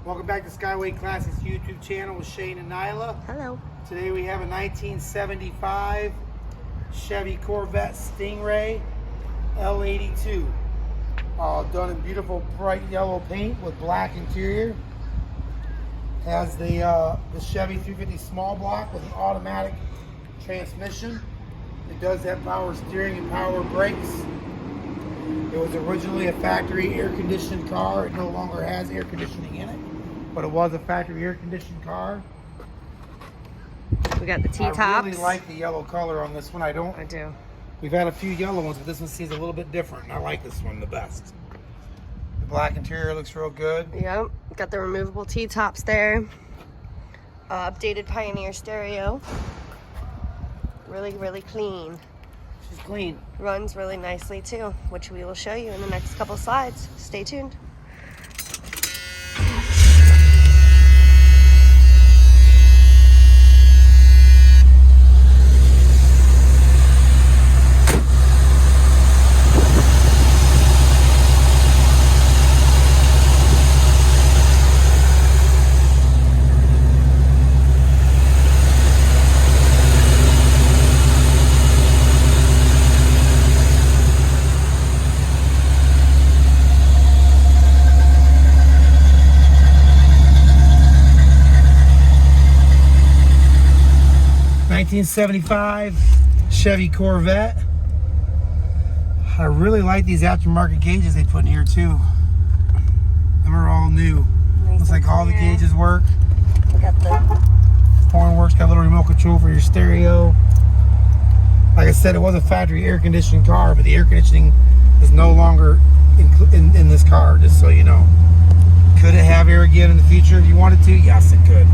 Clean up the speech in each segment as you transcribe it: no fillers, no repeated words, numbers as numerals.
Welcome back to Skyway Classics YouTube channel with Shane and Nyla. Hello. Today we have a 1975 Chevy Corvette Stingray L82. Done in beautiful bright yellow paint with black interior. Has the Chevy 350 small block with an automatic transmission. It does have power steering and power brakes. It was originally a factory air-conditioned car. It no longer has air conditioning in it, but it was a factory air-conditioned car. We got the T-tops. I really like the yellow color on this one. I do. We've had a few yellow ones, but this one seems a little bit different, and I like this one the best. The black interior looks real good. Yep. Got the removable T-tops there. Updated Pioneer stereo. Really, really clean. She's clean. Runs really nicely too, which we will show you in the next couple slides. Stay tuned. '75 Chevy Corvette. I really like these aftermarket gauges they put in here too. Them are all new. Nice. Looks like all the gauges work. We got the Horn works. Got a little remote control for your stereo. Like I said, it was a factory air conditioned car, but the air conditioning is no longer in this car, just so you know. Could it have air again in the future if you wanted to? Yes, it could.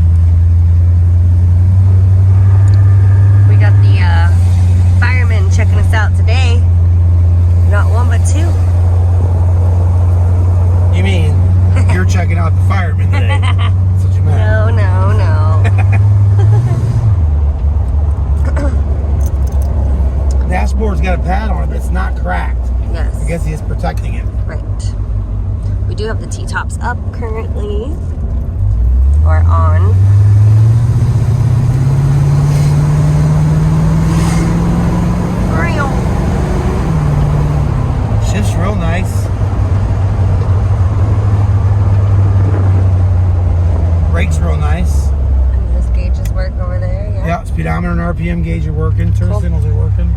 got the firemen checking us out today. Not one, but two. You mean you're checking out the firemen today? That's what you meant. No. Dashboard's got a pad on it, but it's not cracked. Yes. I guess he is protecting it. Right. We do have the T-tops up currently, or on. Shifts real nice. Brakes real nice. And this gauge is working over there, yeah. Yeah, speedometer and RPM gauge are working. Turn signals are working.